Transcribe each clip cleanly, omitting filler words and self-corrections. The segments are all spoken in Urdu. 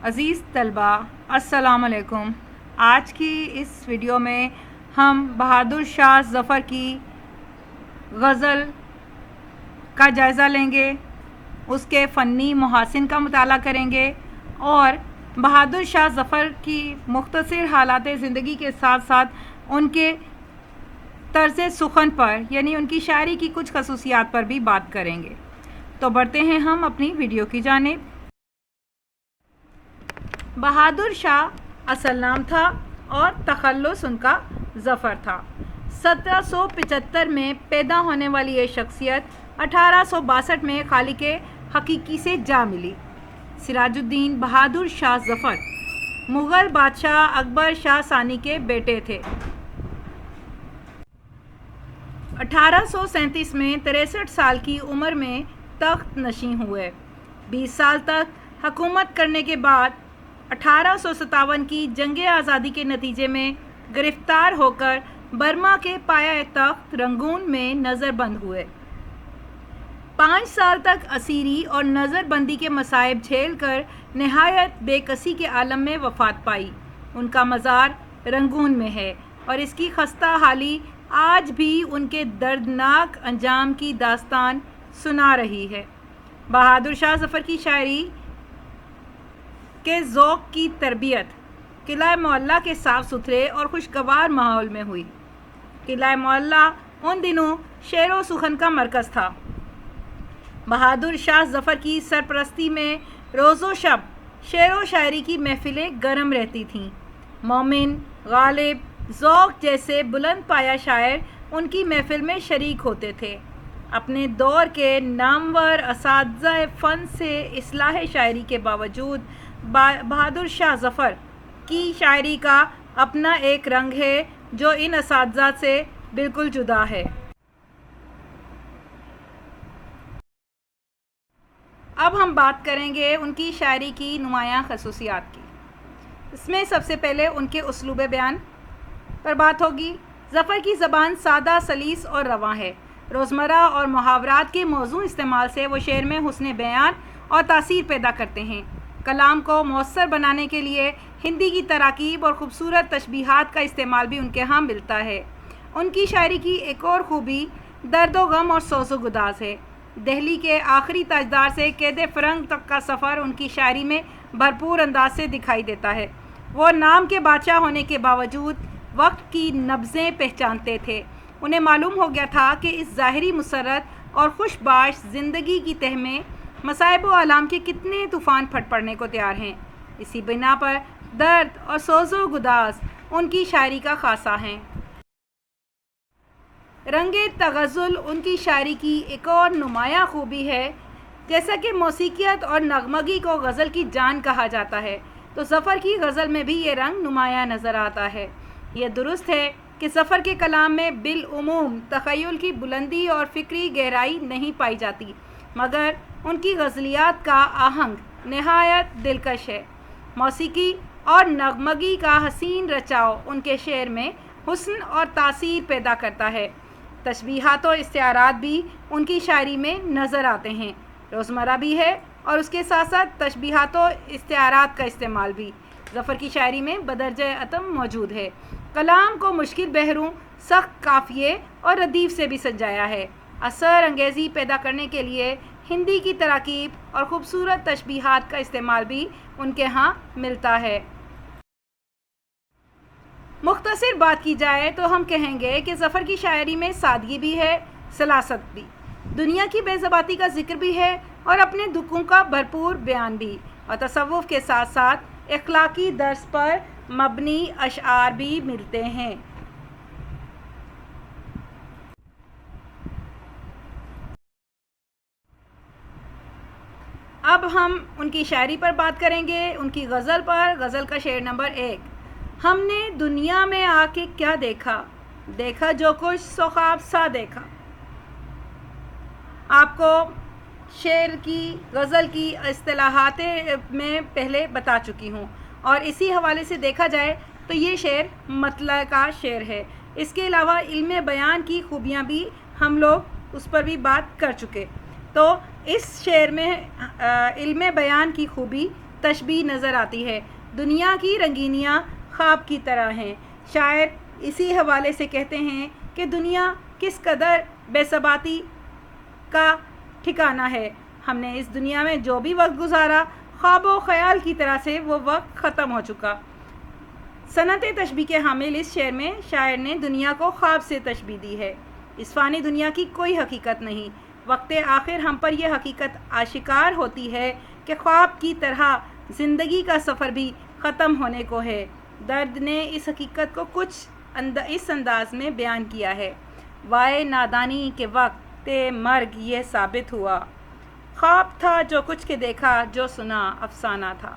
عزیز طلبہ السلام علیکم۔ آج کی اس ویڈیو میں ہم بہادر شاہ ظفر کی غزل کا جائزہ لیں گے، اس کے فنی محاسن کا مطالعہ کریں گے اور بہادر شاہ ظفر کی مختصر حالات زندگی کے ساتھ ساتھ ان کے طرز سخن پر یعنی ان کی شاعری کی کچھ خصوصیات پر بھی بات کریں گے۔ تو بڑھتے ہیں ہم اپنی ویڈیو کی جانب۔ بہادر شاہ اصل نام تھا اور تخلص ان کا ظفر تھا۔ 1775 میں پیدا ہونے والی یہ شخصیت 1862 میں خالق حقیقی سے جا ملی۔ سراج الدین بہادر شاہ ظفر مغل بادشاہ اکبر شاہ ثانی کے بیٹے تھے۔ 1837 میں 63 سال کی عمر میں تخت نشین ہوئے۔ 20 سال تک حکومت کرنے کے بعد 1857 کی جنگ آزادی کے نتیجے میں گرفتار ہو کر برما کے پایہ تخت رنگون میں نظر بند ہوئے۔ 5 سال تک اسیری اور نظر بندی کے مصائب جھیل کر نہایت بے کسی کے عالم میں وفات پائی۔ ان کا مزار رنگون میں ہے اور اس کی خستہ حالی آج بھی ان کے دردناک انجام کی داستان سنا رہی ہے۔ بہادر شاہ ظفر کی شاعری کے ذوق کی تربیت قلعہ معلیٰ کے صاف ستھرے اور خوشگوار ماحول میں ہوئی۔ قلعہ معلیٰ ان دنوں شعر و سخن کا مرکز تھا۔ بہادر شاہ ظفر کی سرپرستی میں روز و شب شعر و شاعری کی محفلیں گرم رہتی تھیں۔ مومن، غالب، ذوق جیسے بلند پایہ شاعر ان کی محفل میں شریک ہوتے تھے۔ اپنے دور کے نامور اساتذہ فن سے اصلاح شاعری کے باوجود بہادر شاہ ظفر کی شاعری کا اپنا ایک رنگ ہے جو ان اساتذہ سے بالکل جدا ہے۔ اب ہم بات کریں گے ان کی شاعری کی نمایاں خصوصیات کی۔ اس میں سب سے پہلے ان کے اسلوب بیان پر بات ہوگی۔ ظفر کی زبان سادہ، سلیس اور رواں ہے۔ روزمرہ اور محاورات کے موزوں استعمال سے وہ شعر میں حسن بیان اور تاثیر پیدا کرتے ہیں۔ کلام کو مؤثر بنانے کے لیے ہندی کی تراکیب اور خوبصورت تشبیہات کا استعمال بھی ان کے ہاں ملتا ہے۔ ان کی شاعری کی ایک اور خوبی درد و غم اور سوز و گداز ہے۔ دہلی کے آخری تاجدار سے قید فرنگ تک کا سفر ان کی شاعری میں بھرپور انداز سے دکھائی دیتا ہے۔ وہ نام کے بادشاہ ہونے کے باوجود وقت کی نبضیں پہچانتے تھے۔ انہیں معلوم ہو گیا تھا کہ اس ظاہری مسرت اور خوش باش زندگی کی تہ میں مصائب و آلام کے کتنے طوفان پھٹ پڑنے کو تیار ہیں۔ اسی بنا پر درد اور سوز و گداز ان کی شاعری کا خاصہ ہیں۔ رنگ تغزل ان کی شاعری کی ایک اور نمایاں خوبی ہے۔ جیسا کہ موسیقیت اور نغمگی کو غزل کی جان کہا جاتا ہے، تو ظفر کی غزل میں بھی یہ رنگ نمایاں نظر آتا ہے۔ یہ درست ہے کہ ظفر کے کلام میں بالعموم تخیل کی بلندی اور فکری گہرائی نہیں پائی جاتی، مگر ان کی غزلیات کا آہنگ نہایت دلکش ہے۔ موسیقی اور نغمگی کا حسین رچاؤ ان کے شعر میں حسن اور تاثیر پیدا کرتا ہے۔ تشبیہات و استعارات بھی ان کی شاعری میں نظر آتے ہیں۔ روزمرہ بھی ہے اور اس کے ساتھ ساتھ تشبیہات و استعارات کا استعمال بھی ظفر کی شاعری میں بدرجہ اتم موجود ہے۔ کلام کو مشکل بحروں، سخت قافیے اور ردیف سے بھی سجایا ہے۔ اثر انگیزی پیدا کرنے کے لیے ہندی کی تراکیب اور خوبصورت تشبیہات کا استعمال بھی ان کے ہاں ملتا ہے۔ مختصر بات کی جائے تو ہم کہیں گے کہ ظفر کی شاعری میں سادگی بھی ہے، سلاست بھی، دنیا کی بے ثباتی کا ذکر بھی ہے اور اپنے دکھوں کا بھرپور بیان بھی، اور تصوف کے ساتھ ساتھ اخلاقی درس پر مبنی اشعار بھی ملتے ہیں۔ اب ہم ان کی شاعری پر بات کریں گے، ان کی غزل پر۔ غزل کا شعر نمبر 1۔ ہم نے دنیا میں آ کے کیا دیکھا، دیکھا جو کچھ سو خواب سا دیکھا۔ آپ کو شعر کی، غزل کی اصطلاحات میں پہلے بتا چکی ہوں، اور اسی حوالے سے دیکھا جائے تو یہ شعر مطلع کا شعر ہے۔ اس کے علاوہ علم بیان کی خوبیاں بھی ہم لوگ اس پر بھی بات کر چکے۔ تو اس شعر میں علم بیان کی خوبی تشبیہ نظر آتی ہے۔ دنیا کی رنگینیاں خواب کی طرح ہیں۔ شاعر اسی حوالے سے کہتے ہیں کہ دنیا کس قدر بے ثباتی کا ٹھکانہ ہے۔ ہم نے اس دنیا میں جو بھی وقت گزارا، خواب و خیال کی طرح سے وہ وقت ختم ہو چکا۔ صنعت تشبیہ کے حامل اس شعر میں شاعر نے دنیا کو خواب سے تشبیہ دی ہے۔ اس فانی دنیا کی کوئی حقیقت نہیں۔ وقت آخر ہم پر یہ حقیقت آشکار ہوتی ہے کہ خواب کی طرح زندگی کا سفر بھی ختم ہونے کو ہے۔ درد نے اس حقیقت کو کچھ اس انداز میں بیان کیا ہے: وائے نادانی کے وقت مرگ یہ ثابت ہوا، خواب تھا جو کچھ کے دیکھا، جو سنا افسانہ تھا۔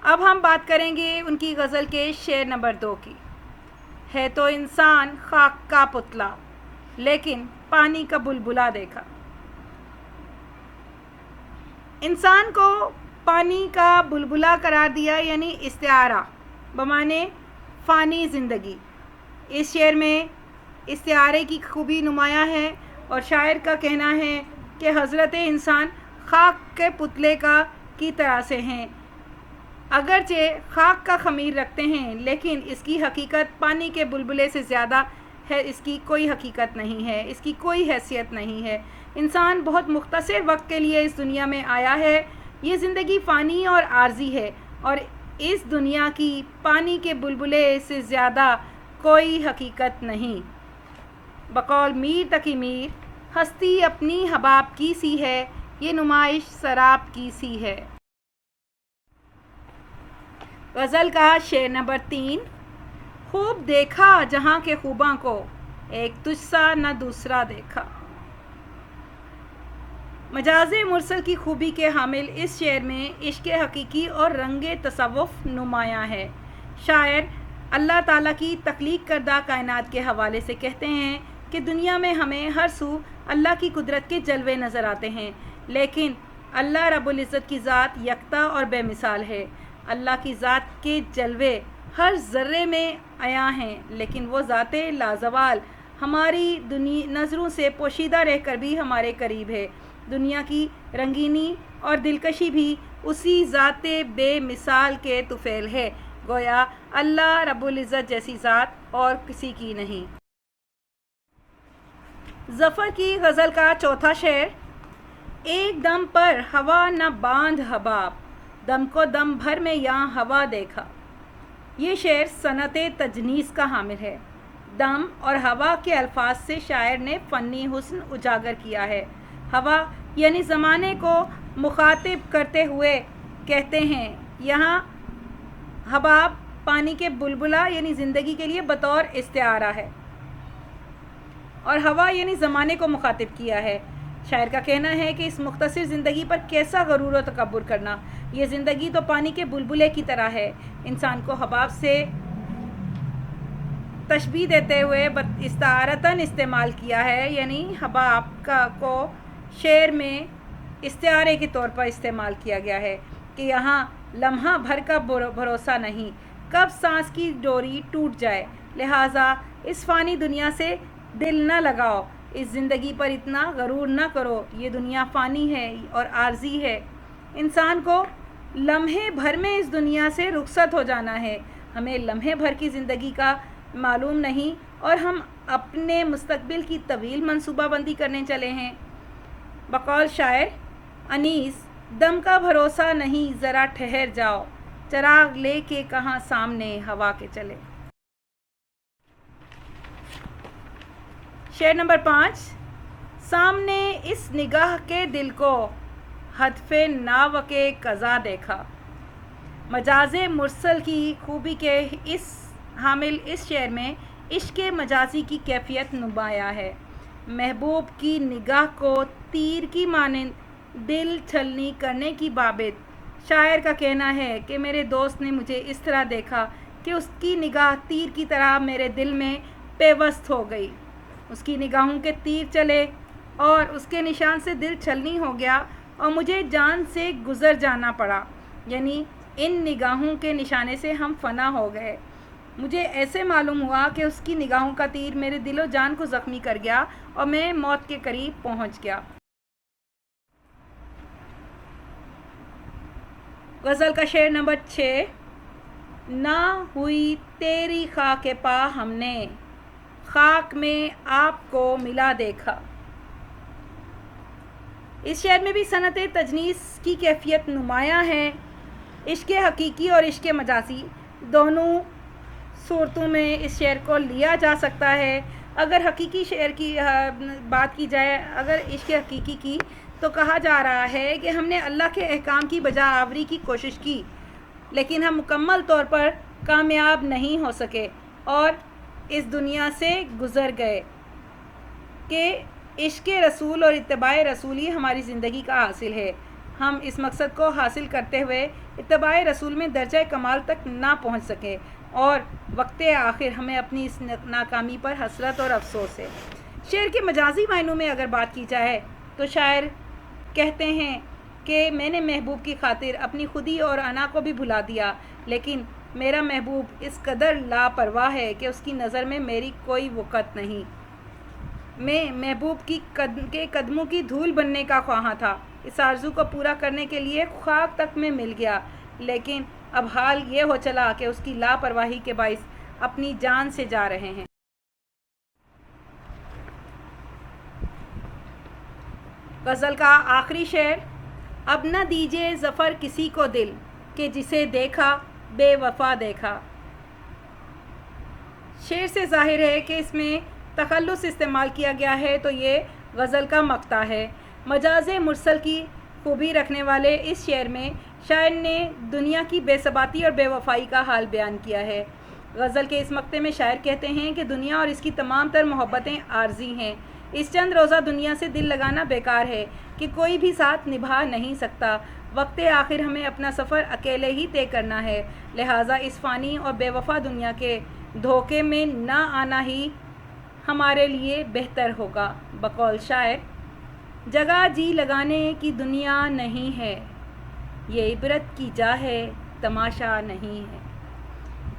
اب ہم بات کریں گے ان کی غزل کے شعر نمبر 2 کی۔ ہے تو انسان خاک کا پتلا، لیکن پانی کا بلبلا دیکھا۔ انسان کو پانی کا بلبلا قرار دیا، یعنی استعارہ بمعنی فانی زندگی۔ اس شعر میں استعارے کی خوبی نمایاں ہے اور شاعر کا کہنا ہے کہ حضرت انسان خاک کے پتلے کی طرح سے ہیں۔ اگرچہ خاک کا خمیر رکھتے ہیں، لیکن اس کی حقیقت پانی کے بلبلے سے زیادہ ہے۔ اس کی کوئی حقیقت نہیں ہے، اس کی کوئی حیثیت نہیں ہے۔ انسان بہت مختصر وقت کے لیے اس دنیا میں آیا ہے۔ یہ زندگی فانی اور عارضی ہے اور اس دنیا کی پانی کے بلبلے سے زیادہ کوئی حقیقت نہیں۔ بقول میر تقی میر، ہستی اپنی حباب کی سی ہے، یہ نمائش سراب کی سی ہے۔ غزل کا شعر نمبر 3: خوب دیکھا جہاں کے خوباں کو، ایک تجھ سا نہ دوسرا دیکھا۔ مجاز مرسل کی خوبی کے حامل اس شعر میں عشق حقیقی اور رنگ تصوف نمایاں ہے۔ شاعر اللہ تعالیٰ کی تخلیق کردہ کائنات کے حوالے سے کہتے ہیں کہ دنیا میں ہمیں ہر سو اللہ کی قدرت کے جلوے نظر آتے ہیں، لیکن اللہ رب العزت کی ذات یکتا اور بے مثال ہے۔ اللہ کی ذات کے جلوے ہر ذرے میں عیاں ہیں، لیکن وہ ذات لازوال ہماری نظروں سے پوشیدہ رہ کر بھی ہمارے قریب ہے۔ دنیا کی رنگینی اور دلکشی بھی اسی ذات بے مثال کے طفیل ہے، گویا اللہ رب العزت جیسی ذات اور کسی کی نہیں۔ ظفر کی غزل کا چوتھا شعر: ایک دم پر ہوا نہ باندھ حباب، دم کو دم بھر میں یہاں ہوا دیکھا۔ یہ شعر صنعت تجنیس کا حامل ہے۔ دم اور ہوا کے الفاظ سے شاعر نے فنی حسن اجاگر کیا ہے۔ ہوا یعنی زمانے کو مخاطب کرتے ہوئے کہتے ہیں، یہاں حباب پانی کے بلبلا یعنی زندگی کے لیے بطور استعارہ ہے، اور ہوا یعنی زمانے کو مخاطب کیا ہے۔ شاعر کا کہنا ہے کہ اس مختصر زندگی پر کیسا غرور و تکبر کرنا، یہ زندگی تو پانی کے بلبلے کی طرح ہے۔ انسان کو حباب سے تشبیہ دیتے ہوئے استعارتاً استعمال کیا ہے، یعنی حباب کو شعر میں استعارے کے طور پر استعمال کیا گیا ہے کہ یہاں لمحہ بھر کا بھروسہ نہیں، کب سانس کی ڈوری ٹوٹ جائے، لہٰذا اس فانی دنیا سے دل نہ لگاؤ، اس زندگی پر اتنا غرور نہ کرو، یہ دنیا فانی ہے اور عارضی ہے۔ انسان کو لمحے بھر میں اس دنیا سے رخصت ہو جانا ہے۔ ہمیں لمحے بھر کی زندگی کا معلوم نہیں اور ہم اپنے مستقبل کی طویل منصوبہ بندی کرنے چلے ہیں۔ بقول شاعر انیس، دم کا بھروسہ نہیں ذرا ٹھہر جاؤ، چراغ لے کے کہاں سامنے ہوا کے چلے۔ شعر نمبر 5: سامنے اس نگاہ کے دل کو، ہدف ناو کے قضا دیکھا۔ مجاز مرسل کی خوبی کے حامل اس شعر میں عشق مجازی کی کیفیت نمایاں ہے۔ محبوب کی نگاہ کو تیر کی مانند دل چھلنی کرنے کی بابت شاعر کا کہنا ہے کہ میرے دوست نے مجھے اس طرح دیکھا کہ اس کی نگاہ تیر کی طرح میرے دل میں پیوست ہو گئی۔ اس کی نگاہوں کے تیر چلے اور اس کے نشان سے دل چھلنی ہو گیا اور مجھے جان سے گزر جانا پڑا، یعنی ان نگاہوں کے نشانے سے ہم فنا ہو گئے۔ مجھے ایسے معلوم ہوا کہ اس کی نگاہوں کا تیر میرے دل و جان کو زخمی کر گیا اور میں موت کے قریب پہنچ گیا۔ غزل کا شعر نمبر 6۔ نہ ہوئی تیری خاک پا ہم نے خاک میں آپ کو ملا دیکھا۔ اس شعر میں بھی صنعت تجنیس کی کیفیت نمایاں ہے۔ عشق حقیقی اور عشق مجازی دونوں صورتوں میں اس شعر کو لیا جا سکتا ہے۔ اگر حقیقی شعر کی بات کی جائے، اگر عشق حقیقی کی، تو کہا جا رہا ہے کہ ہم نے اللہ کے احکام کی بجا آوری کی کوشش کی، لیکن ہم مکمل طور پر کامیاب نہیں ہو سکے اور اس دنیا سے گزر گئے کہ عشق رسول اور اتباع رسول ہی ہماری زندگی کا حاصل ہے۔ ہم اس مقصد کو حاصل کرتے ہوئے اتباع رسول میں درجہ کمال تک نہ پہنچ سکے اور وقت آخر ہمیں اپنی اس ناکامی پر حسرت اور افسوس ہے۔ شعر کے مجازی معنوں میں اگر بات کی جائے تو شاعر کہتے ہیں کہ میں نے محبوب کی خاطر اپنی خودی اور انا کو بھی بھلا دیا، لیکن میرا محبوب اس قدر لاپرواہ ہے کہ اس کی نظر میں میری کوئی وقت نہیں۔ میں محبوب کے قدموں کی دھول بننے کا خواہاں تھا۔ اس آرزو کو پورا کرنے کے لیے خاک تک میں مل گیا، لیکن اب حال یہ ہو چلا کہ اس کی لاپرواہی کے باعث اپنی جان سے جا رہے ہیں۔ غزل کا آخری شعر۔ اب نہ دیجیے ظفر کسی کو دل کہ جسے دیکھا بے وفا دیکھا۔ شعر سے ظاہر ہے کہ اس میں تخلص استعمال کیا گیا ہے، تو یہ غزل کا مقطع ہے۔ مجاز مرسل کی خوبی رکھنے والے اس شعر میں شاعر نے دنیا کی بے ثباتی اور بے وفائی کا حال بیان کیا ہے۔ غزل کے اس مقطع میں شاعر کہتے ہیں کہ دنیا اور اس کی تمام تر محبتیں عارضی ہیں۔ اس چند روزہ دنیا سے دل لگانا بیکار ہے کہ کوئی بھی ساتھ نبھا نہیں سکتا۔ وقت آخر ہمیں اپنا سفر اکیلے ہی طے کرنا ہے، لہٰذا اس فانی اور بے وفا دنیا کے دھوکے میں نہ آنا ہی ہمارے لیے بہتر ہوگا۔ بقول شاعر، جگہ جی لگانے کی دنیا نہیں ہے، یہ عبرت کی جا ہے تماشا نہیں ہے۔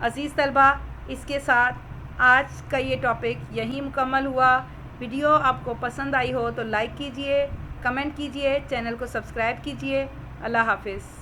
عزیز طلبہ، اس کے ساتھ آج کا یہ ٹاپک یہیں مکمل ہوا۔ ویڈیو آپ کو پسند آئی ہو تو لائک کیجئے، کمنٹ کیجئے، چینل کو سبسکرائب کیجئے۔ اللہ حافظ۔